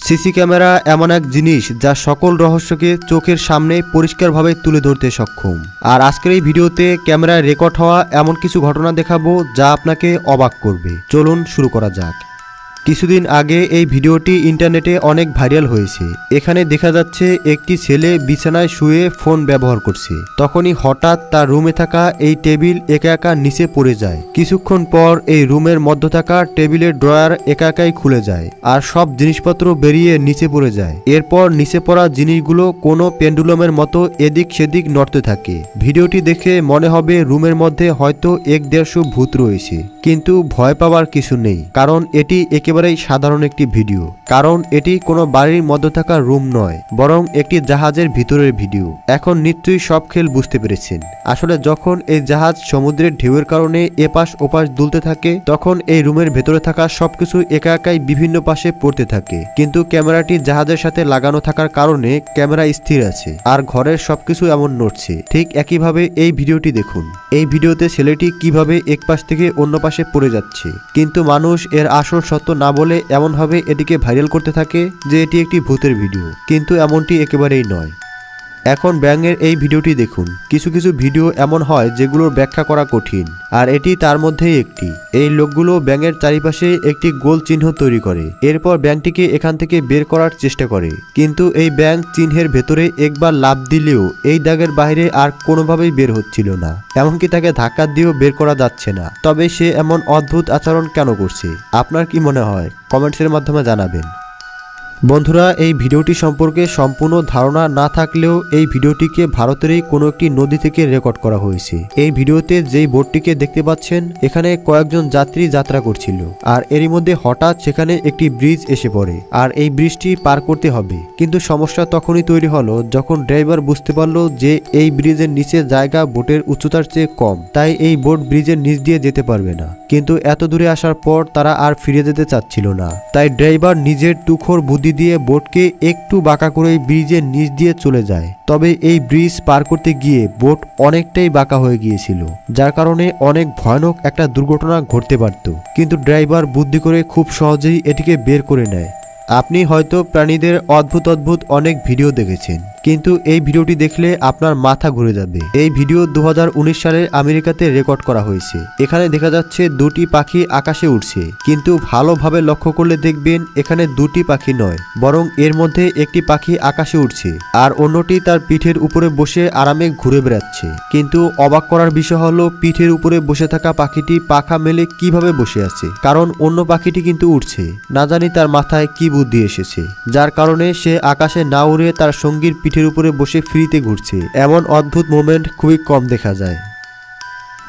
CC camera এমন এক জিনিস যা সকল রহস্যকে চোখের সামনে পরিষ্কারভাবে তুলে ধরতে সক্ষম। আর আজকের এই ভিডিওতে ক্যামেরায় রেকর্ড হওয়া এমন কিছু ঘটনা দেখাবো যা আপনাকে অবাক করবে। চলুন শুরু করা যাক। কিছুদিন আগে এই ভিডিওটি ইন্টারনেটে অনেক ভাইরাল হয়েছে। এখানে দেখা যাচ্ছে একটি ছেলে বিছানায় শুয়ে ফোন ব্যবহার করছে। তখনই হঠাৎ তার রুমে থাকা এই টেবিল একা একা নিচে পড়ে যায়। কিছুক্ষণ পর এই রুমের মধ্যে থাকা টেবিলের ড্রয়ার একা একাই খুলে যায় আর সব জিনিসপত্র বেরিয়ে নিচে পড়ে যায়। এরপর নিচে পড়া জিনিসগুলো কোনো পেন্ডুলামের মতো এদিক সেদিক নড়তে থাকে। ভিডিওটি দেখে মনে হবে রুমের মধ্যে হয়তো 1-150 ভূত রয়েছে, কিন্তু ভয় পাওয়ার কিছু নেই, কারণ এটি একেবারেই সাধারণ একটি ভিডিও। কারণ এটি কোনো বাড়ির মধ্যে থাকা রুম নয়, বরং একটি জাহাজের ভিতরের ভিডিও। এখন নিশ্চয়ই সব খেল বুঝতে পেরেছেন। আসলে যখন এই জাহাজ সমুদ্রের ঢেউয়ের কারণে এপাশ ওপাশ দুলতে থাকে, তখন এই রুমের ভেতরে থাকা সবকিছু একা একাই বিভিন্ন পাশে পড়তে থাকে। কিন্তু ক্যামেরাটি জাহাজের সাথে লাগানো থাকার কারণে ক্যামেরা স্থির আছে আর ঘরের সবকিছু এমন নড়ছে। ঠিক একইভাবে এই ভিডিওটি দেখুন। এই ভিডিওতে ছেলেটি কিভাবে এক পাশ থেকে অন্য পাশে পড়ে যাচ্ছে, কিন্তু মানুষ এর আসল সত্য না বলে এমনভাবে এটিকে ভাইরাল করতে থাকে যে এটি একটি ভূতের ভিডিও, কিন্তু এমনটি একেবারেই নয়। এখন ব্যাঙের এই ভিডিওটি দেখুন। কিছু কিছু ভিডিও এমন হয় যেগুলোর ব্যাখ্যা করা কঠিন, আর এটি তার মধ্যেই একটি। এই লোকগুলো ব্যাঙের চারিপাশে একটি গোল চিহ্ন তৈরি করে, এরপর ব্যাঙটিকে এখান থেকে বের করার চেষ্টা করে। কিন্তু এই ব্যাঙ চিহ্নের ভেতরে একবার লাফ দিলেও এই দাগের বাইরে আর কোনোভাবেই বের হচ্ছিল না, এমনকি তাকে ধাক্কা দিয়েও বের করা যাচ্ছে না। তবে সে এমন অদ্ভুত আচরণ কেন করছে? আপনার কি মনে হয়? কমেন্টসের মাধ্যমে জানাবেন। বন্ধুরা, এই ভিডিওটি সম্পর্কে সম্পূর্ণ ধারণা না থাকলেও এই ভিডিওটিকে ভারতেরই কোনো একটি নদী থেকে রেকর্ড করা হয়েছে। এই ভিডিওতে যেই বোটটিকে দেখতে পাচ্ছেন, এখানে কয়েকজন যাত্রী যাত্রা করছিল, আর এরই মধ্যে হঠাৎ সেখানে একটি ব্রিজ এসে পড়ে আর এই ব্রিজটি পার করতে হবে। কিন্তু সমস্যা তখনই তৈরি হলো যখন ড্রাইভার বুঝতে পারলো যে এই ব্রিজের নিচে জায়গা বোটের উচ্চতার চেয়ে কম, তাই এই বোট ব্রিজের নিচ দিয়ে যেতে পারবে না। কিন্তু এত দূরে আসার পর তারা আর ফিরে যেতে চাচ্ছিল না, তাই ড্রাইভার নিজের তুখোড় বুদ্ধি দিয়ে বোটকে একটু বাঁকা করে ব্রিজের নিচ দিয়ে চলে যায়। তবে এই ব্রিজ পার করতে গিয়ে বোট অনেকটাই বাঁকা হয়ে গিয়েছিল, যার কারণে অনেক ভয়ানক একটা দুর্ঘটনা ঘটতে পারত। কিন্তু ড্রাইভার বুদ্ধি করে খুব সহজেই এটিকে বের করে নেয়। আপনি হয়তো প্রাণীদের অদ্ভুত অদ্ভুত অনেক ভিডিও দেখেছেন, কিন্তু এই ভিডিওটি দেখলে আপনার মাথা ঘুরে যাবে। এই ভিডিও 2019 সালে আমেরিকাতে রেকর্ড করা হয়েছে। এখানে দেখা যাচ্ছে দুটি পাখি আকাশে উঠছে, কিন্তু ভালোভাবে লক্ষ্য করলে দেখবেন এখানে দুটি পাখি নয়, বরং এর মধ্যে একটি পাখি আকাশে উঠছে আর অন্যটি তার পিঠের উপরে বসে আরামে ঘুরে বেড়াচ্ছে। কিন্তু অবাক করার বিষয় হলো পিঠের উপরে বসে থাকা পাখিটি পাখা মেলে কিভাবে বসে আছে, কারণ অন্য পাখিটি কিন্তু উঠছে। না জানি তার মাথায় কি বুদ্ধি এসেছে, যার কারণে সে আকাশে না উড়ে তার সঙ্গীর পিঠের উপরে বসে ফ্রিতে ঘুরছে। এমন অদ্ভুত মোমেন্ট খুবই কম দেখা যায়।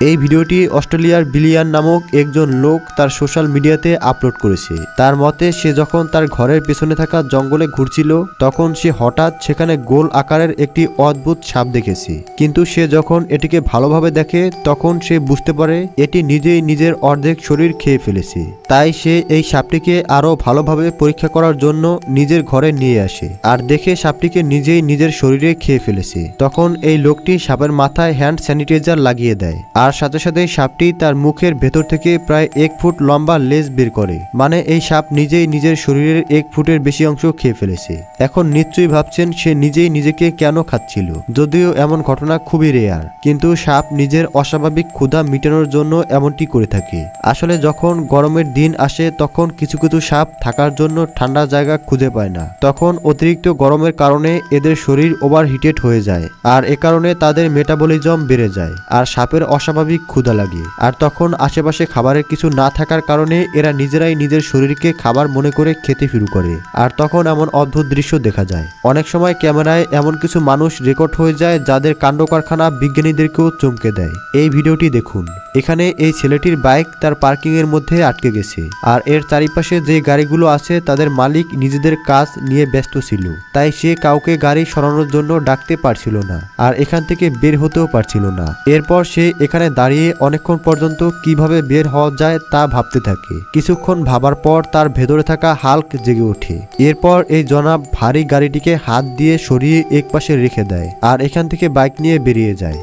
এই ভিডিওটি অস্ট্রেলিয়ার বিলিয়ান নামক একজন লোক তার সোশ্যাল মিডিয়াতে আপলোড করেছে। তার মতে সে যখন তার ঘরের পেছনে থাকা জঙ্গলে ঘুরছিল, তখন সে হঠাৎ সেখানে গোল আকারের একটি অদ্ভুত সাপ দেখেছে। কিন্তু সে যখন এটিকে ভালোভাবে দেখে, তখন সে বুঝতে পারে এটি নিজেই নিজের অর্ধেক শরীর খেয়ে ফেলেছে। তাই সে এই সাপটিকে আরো ভালোভাবে পরীক্ষা করার জন্য নিজের ঘরে নিয়ে আসে আর দেখে সাপটিকে নিজেই নিজের শরীরে খেয়ে ফেলেছে। তখন এই লোকটি সাপের মাথায় হ্যান্ড স্যানিটাইজার লাগিয়ে দেয় আর সাথে সাথে সাপটি তার মুখের ভেতর থেকে প্রায় 1 ফুট লম্বা লেজ বের করে। মানে এই সাপ নিজেই নিজের শরীরের 1 ফুটের বেশি অংশ খেয়ে ফেলেছে। এখন নিশ্চয়ই ভাবছেন সে নিজেই নিজেকে কেন খাচ্ছিল। যদিও এমন ঘটনা খুবই রেয়ার, কিন্তু সাপ নিজের অস্বাভাবিক ক্ষুধা মিটানোর জন্য এমনটি করে থাকে। আসলে যখন গরমের দিন আসে, তখন কিছু কিছু সাপ থাকার জন্য ঠান্ডা জায়গা খুঁজে পায় না। তখন অতিরিক্ত গরমের কারণে এদের শরীর ওভারহিটেড হয়ে যায়, আর এ কারণে তাদের মেটাবলিজম বেড়ে যায় আর সাপের অস্বাভাবিক ক্ষুধা লাগে। আর তখন আশেপাশে খাবারের কিছু না থাকার কারণে এরা নিজেরাই নিজের শরীরকে খাবার মনে করে খেতে শুরু করে। আর তখন এমন অদ্ভুত দৃশ্য দেখা যায়। অনেক সময় ক্যামেরায় এমন কিছু মানুষ রেকর্ড হয়ে যায় যাদের কাণ্ড কারখানা বিজ্ঞানীদেরকেও চমকে দেয়। এই ভিডিওটি দেখুন। এখানে এই ছেলেটির বাইক তার পার্কিং এর মধ্যে আটকে গেছে, আর এর চারিপাশে যে গাড়িগুলো আছে তাদের মালিক নিজেদের কাজ নিয়ে ব্যস্ত ছিল, তাই সে কাউকে গাড়ি সরানোর জন্য ডাকতে পারছিল না আর এখান থেকে বের হতেও পারছিল না। এরপর সে এখানে দাঁড়িয়ে অনেকক্ষণ পর্যন্ত কিভাবে বের হওয়া যায় তা ভাবতে থাকে। কিছুক্ষণ ভাবার পর তার ভেতরে থাকা হাল্ক জেগে ওঠে। এরপর এই জনাব ভারী গাড়িটিকে হাত দিয়ে সরিয়ে এক পাশে রেখে দেয় আর এখান থেকে বাইক নিয়ে বেরিয়ে যায়।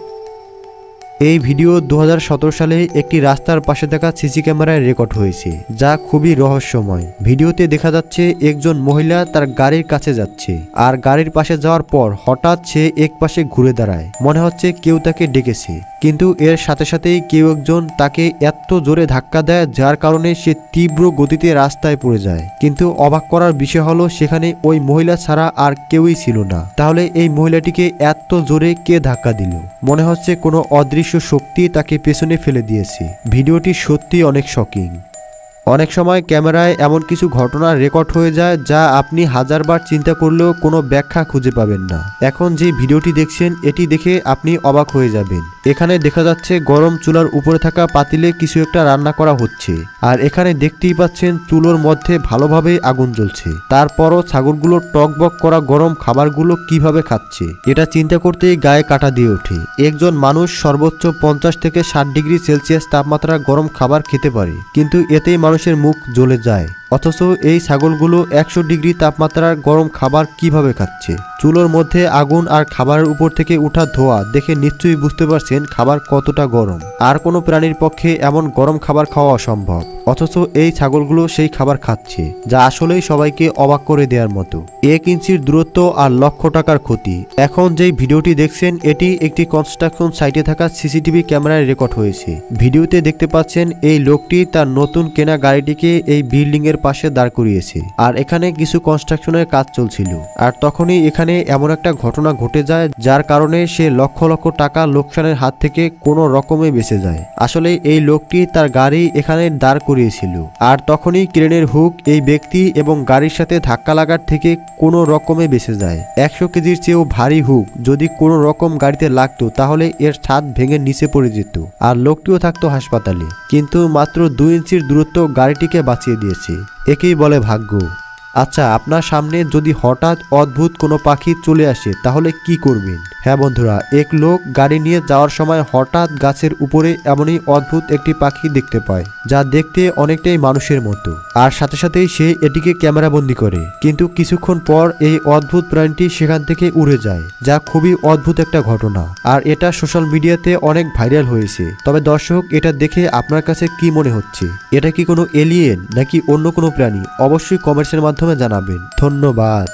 এই ভিডিও 2017 সালে একটি রাস্তার পাশে থাকা সিসি ক্যামেরায় রেকর্ড হয়েছে, যা খুবই রহস্যময়। ভিডিওতে দেখা যাচ্ছে একজন মহিলা তার গাড়ির কাছে যাচ্ছে, আর গাড়ির পাশে যাওয়ার পর হঠাৎ সে এক পাশে ঘুরে দাঁড়ায়, মনে হচ্ছে কেউ তাকে ডেকেছে। কিন্তু এর সাথে সাথেই কেউ একজন তাকে এত জোরে ধাক্কা দেয় যার কারণে সে তীব্র গতিতে রাস্তায় পড়ে যায়। কিন্তু অবাক করার বিষয় হলো সেখানে ওই মহিলা ছাড়া আর কেউই ছিল না। তাহলে এই মহিলাটিকে এত জোরে কে ধাক্কা দিল? মনে হচ্ছে কোনো অদৃশ্য শক্তি তাকে পেছনে ফেলে দিয়েছে। ভিডিওটি সত্যি অনেক শকিং। অনেক সময় ক্যামেরায় এমন কিছু ঘটনা রেকর্ড হয়ে যায় যা আপনি হাজারবার চিন্তা করলেও কোনো ব্যাখ্যা খুঁজে পাবেন না। এখন যে ভিডিওটি দেখছেন এটি দেখে আপনি অবাক হয়ে যাবেন। এখানে দেখা যাচ্ছে গরম চুলার উপরে থাকা পাতিলে কিছু একটা রান্না করা হচ্ছে, আর এখানে দেখতেই পাচ্ছেন চুলোর মধ্যে ভালোভাবে আগুন জ্বলছে। তারপরও ছাগলগুলো টকবক করা গরম খাবারগুলো কিভাবে খাচ্ছে, এটা চিন্তা করতেই গায়ে কাঁটা দিয়ে ওঠে। একজন মানুষ সর্বোচ্চ 50 থেকে 60 ডিগ্রি সেলসিয়াস তাপমাত্রার গরম খাবার খেতে পারে, কিন্তু এতেই মানুষের মুখ জ্বলে যায়। অথচ এই ছাগলগুলো 100 ডিগ্রি তাপমাত্রার গরম খাবার কিভাবে খাচ্ছে? চুলোর মধ্যে আগুন আর খাবারের উপর থেকে উঠা ধোঁয়া দেখে নিশ্চয়ই বুঝতে পারছেন খাবার কতটা গরম। আর কোনো প্রাণীর পক্ষে এমন গরম খাবার খাওয়া অসম্ভব, অথচ এই ছাগলগুলো সেই খাবার খাচ্ছে, যা আসলেই সবাইকে অবাক করে দেওয়ার মতো। 1 ইঞ্চির দূরত্ব আর লক্ষ টাকার ক্ষতি। এখন যেই ভিডিওটি দেখছেন এটি একটি কনস্ট্রাকশন সাইটে থাকা সিসিটিভি ক্যামেরায় রেকর্ড হয়েছে। ভিডিওতে দেখতে পাচ্ছেন এই লোকটি তার নতুন কেনা গাড়িটিকে এই বিল্ডিং এর পাশে দাঁড় করিয়েছে, আর এখানে কিছু কনস্ট্রাকশনের কাজ চলছিল। আর তখনই এখানে এমন একটা ঘটনা ঘটে যায় যার কারণে সে লক্ষ লক্ষ টাকা লোকসানের হাত থেকে কোনো রকমে বেঁচে যায়। আসলে এই লোকটি তার গাড়ি এখানে দাঁড় করিয়েছিল, আর তখনই ক্রেনের হুক এই ব্যক্তি এবং গাড়ির সাথে ধাক্কা লাগার থেকে কোনো রকমে বেঁচে যায়। 100 কেজির চেয়েও ভারী হুক যদি কোনো রকম গাড়িতে লাগতো তাহলে এর ছাদ ভেঙে নিচে পড়ে যেত, আর লোকটিও থাকতো হাসপাতালে। কিন্তু মাত্র 2 ইঞ্চির দূরত্ব গাড়িটিকে বাঁচিয়ে দিয়েছে। একেই বলে ভাগ্য। আচ্ছা, আপনার সামনে যদি হঠাৎ অদ্ভুত কোনো পাখি চলে আসে তাহলে কি করবেন? হ্যাঁ বন্ধুরা, এক লোক গাড়ি নিয়ে যাওয়ার সময় হঠাৎ গাছের উপরে এমনই অদ্ভুত একটি পাখি দেখতে পায়, যা দেখতে অনেকটাই মানুষের মতো। আর সাথে সাথেই সে এটিকে ক্যামেরাবন্দি করে। কিন্তু কিছুক্ষণ পর এই অদ্ভুত প্রাণীটি সেখান থেকে উড়ে যায়, যা খুবই অদ্ভুত একটা ঘটনা। আর এটা সোশ্যাল মিডিয়াতে অনেক ভাইরাল হয়েছে। তবে দর্শক, এটা দেখে আপনার কাছে কি মনে হচ্ছে? এটা কি কোনো এলিয়েন নাকি অন্য কোনো প্রাণী? অবশ্যই কমেন্টসের মাধ্যমে জানাবেন। ধন্যবাদ।